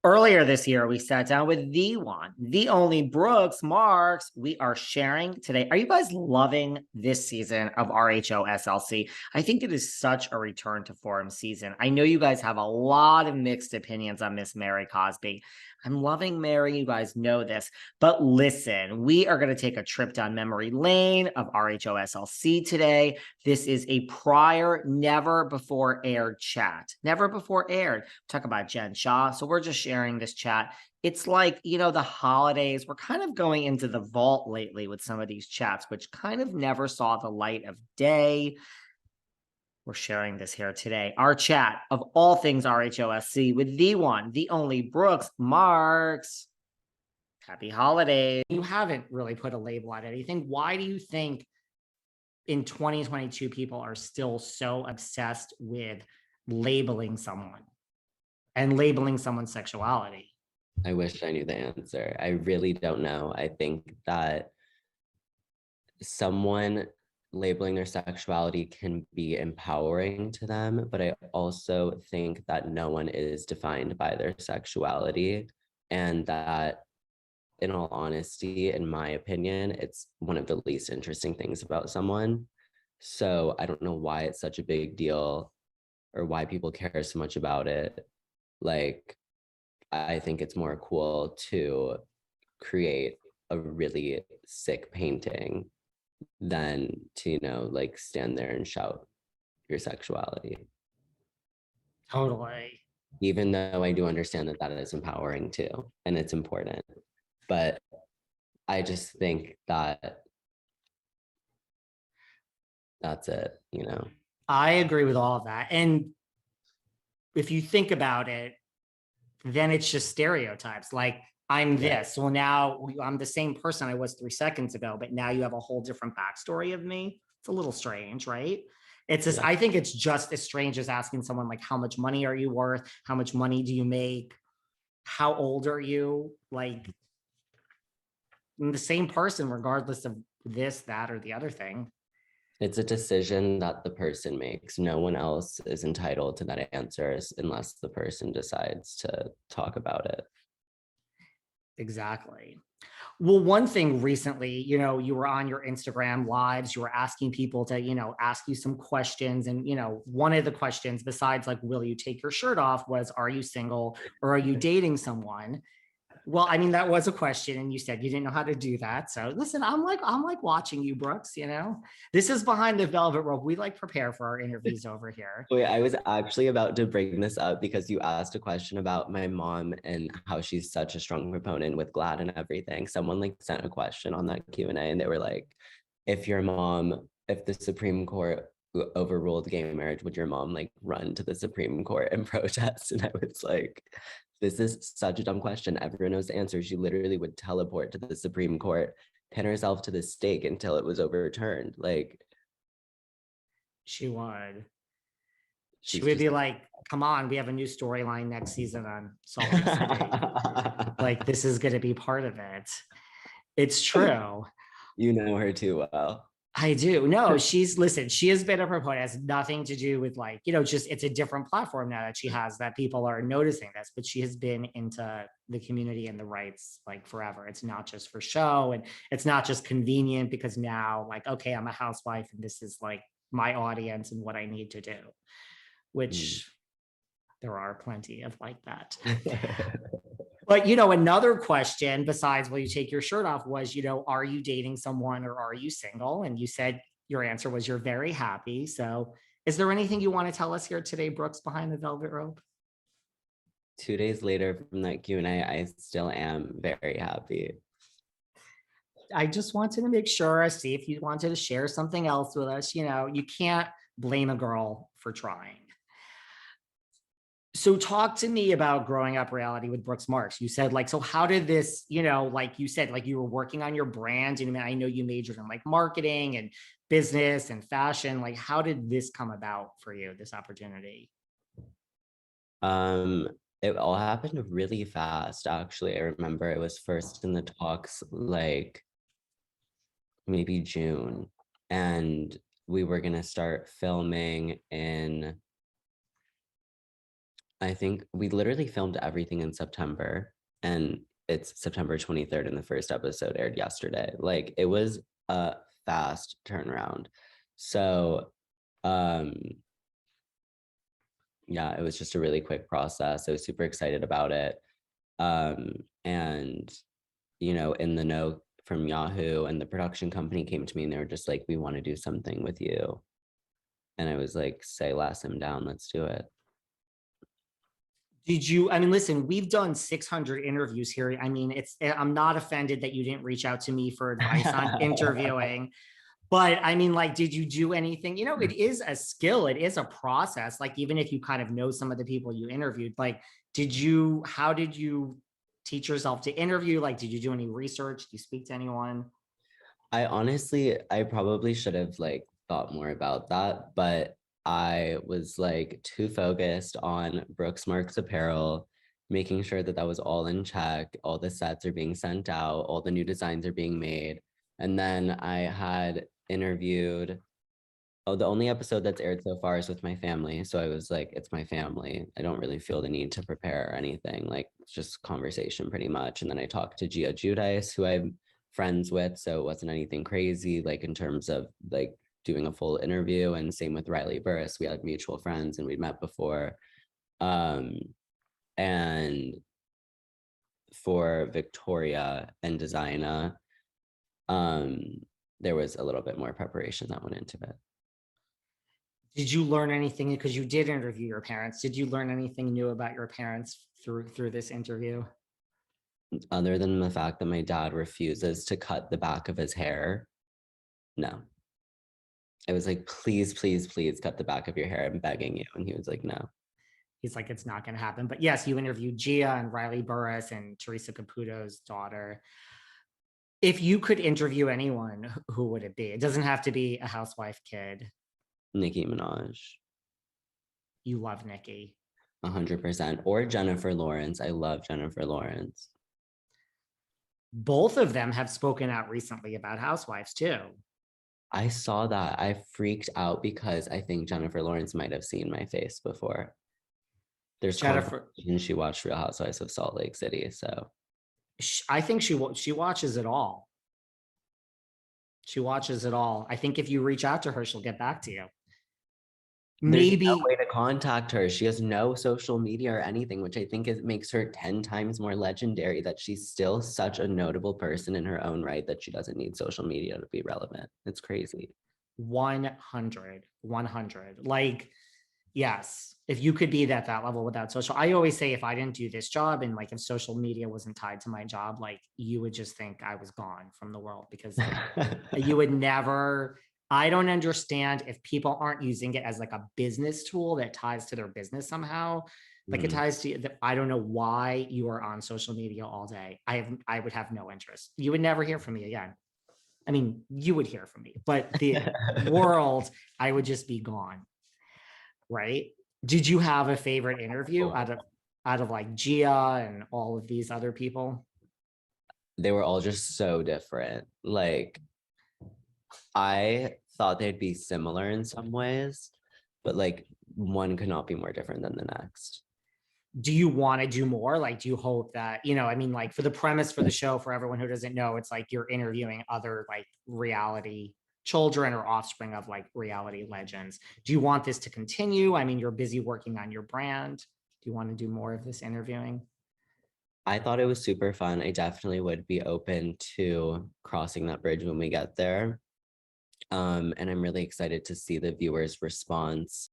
Earlier this year, we sat down with the one, the only Brooks Marks. We are sharing today. Are you guys loving this season of RHOSLC? I think it is such a return to form season. I know you guys have a lot of mixed opinions on Miss Mary Cosby. I'm loving Mary. You guys know this. But listen, we are going to take a trip down memory lane of RHOSLC today. This is a prior, never before aired chat. Never before aired. Talk about Jen Shaw. So we're just sharing this chat. It's like, the holidays. We're kind of going into the vault lately with some of these chats, which kind of never saw the light of day. We're sharing this here today. Our chat of all things RHOSC with the one, the only Brooks Marks. Happy holidays. You haven't really put a label on anything. Why do you think in 2022 people are still so obsessed with labeling someone and labeling someone's sexuality? I wish I knew the answer. I really don't know. I think that someone labeling their sexuality can be empowering to them, but I also think that no one is defined by their sexuality, and that, in all honesty, in my opinion, it's one of the least interesting things about someone. So I don't know why it's such a big deal or why people care so much about it. Like, I think it's more cool to create a really sick painting than to, like stand there and shout your sexuality. Totally. Even though I do understand that that is empowering too, and it's important. But I just think that that's it. I agree with all of that. And if you think about it, then it's just stereotypes. Like, I'm this. Well, now I'm the same person I was 3 seconds ago, but now you have a whole different backstory of me. It's a little strange, right? It's just, I think it's just as strange as asking someone, like, how much money are you worth? How much money do you make? How old are you? Like, I'm the same person, regardless of this, that, or the other thing. It's a decision that the person makes. No one else is entitled to that answer unless the person decides to talk about it. Exactly. Well, one thing recently, you were on your Instagram lives, you were asking people to, ask you some questions. And, one of the questions besides like, will you take your shirt off was, are you single or are you dating someone? Well, I mean, that was a question, and you said you didn't know how to do that. So listen, I'm like watching you, Brooks. This is behind the velvet rope. We like prepare for our interviews over here. Wait, I was actually about to bring this up because you asked a question about my mom and how she's such a strong proponent with GLAAD and everything. Someone like sent a question on that Q&A, and they were like, if the Supreme Court overruled gay marriage, would your mom like run to the Supreme Court and protest? And I was like, this is such a dumb question. Everyone knows the answer. She literally would teleport to the Supreme Court, pin herself to the stake until it was overturned. Like, she would. She would be like, come on, we have a new storyline next season on Salt Lake City. Like, this is going to be part of it. It's true. You know her too well. I do. No, she has been a proponent. It has nothing to do with like, just it's a different platform now that she has, that people are noticing this, but she has been into the community and the rights like forever. It's not just for show, and it's not just convenient because now like, okay, I'm a housewife and this is like my audience and what I need to do, which there are plenty of like that. But, another question besides, will you take your shirt off was, are you dating someone or are you single? And you said your answer was you're very happy. So is there anything you want to tell us here today, Brooks, behind the velvet rope? 2 days later from that Q&A, I still am very happy. I just wanted to make sure, see if you wanted to share something else with us. You can't blame a girl for trying. So talk to me about growing up reality with Brooks Marks. You said like, so how did this, like you said, like you were working on your brand, and I know you majored in like marketing and business and fashion. Like, how did this come about for you, this opportunity? It all happened really fast, actually. I remember it was first in the talks like maybe June, and we were gonna start filming in I think we literally filmed everything in September, and it's September 23rd, and the first episode aired yesterday. Like it was a fast turnaround. So, um, yeah, it was just a really quick process. I was super excited about it. And in the note from Yahoo and the production company came to me and they were just like, we want to do something with you. And I was like, say less, I'm down, let's do it. Did you, I mean, listen, we've done 600 interviews here. I mean, I'm not offended that you didn't reach out to me for advice on interviewing, but I mean, like, did you do anything? It is a skill, it is a process. Like, even if you kind of know some of the people you interviewed, like, how did you teach yourself to interview? Like, did you do any research? Do you speak to anyone? I probably should have like thought more about that, but I was like too focused on Brooks Marks apparel, making sure that that was all in check, all the sets are being sent out, all the new designs are being made. And then I had interviewed, oh, the only episode that's aired so far is with my family. So I was like, it's my family. I don't really feel the need to prepare or anything. Like it's just conversation pretty much. And then I talked to Gia Judice, who I'm friends with. So it wasn't anything crazy, like in terms of like doing a full interview. And same with Riley Burris. We had mutual friends and we'd met before. Um, and for Victoria and Designa, um, there was a little bit more preparation that went into it. Did you learn anything, because you did interview your parents? Did you learn anything new about your parents through this interview? Other than the fact that my dad refuses to cut the back of his hair, no. I was like, please, please, please cut the back of your hair. I'm begging you. And he was like, no. He's like, it's not going to happen. But yes, you interviewed Gia and Riley Burris and Teresa Caputo's daughter. If you could interview anyone, who would it be? It doesn't have to be a housewife kid. Nicki Minaj, You love Nicki. 100%. Or Jennifer Lawrence. I love Jennifer Lawrence. Both of them have spoken out recently about housewives too. I saw that. I freaked out because I think Jennifer Lawrence might have seen my face before. There's Jennifer, she watched Real Housewives of Salt Lake City. So I think she watches it all. She watches it all. I think if you reach out to her, she'll get back to you. there's Maybe no way to contact her. She has no social media or anything, which I think makes her 10 times more legendary, that she's still such a notable person in her own right that she doesn't need social media to be relevant. It's crazy. 100. Like, yes, if you could be at that level without social, I always say if I didn't do this job and like if social media wasn't tied to my job, like you would just think I was gone from the world, because you would never. I don't understand if people aren't using it as like a business tool that ties to their business somehow. Like it ties to, I don't know why you are on social media all day. I would have no interest. You would never hear from me again. I mean, you would hear from me, but the world, I would just be gone. Right? Did you have a favorite interview out of like Gia and all of these other people? They were all just so different. Like, I thought they'd be similar in some ways, but like one could not be more different than the next. Do you want to do more? Like, do you hope that, I mean, like for the premise for the show, for everyone who doesn't know, it's like you're interviewing other like reality children or offspring of like reality legends. Do you want this to continue? I mean, you're busy working on your brand. Do you want to do more of this interviewing? I thought it was super fun. I definitely would be open to crossing that bridge when we get there. And I'm really excited to see the viewers' response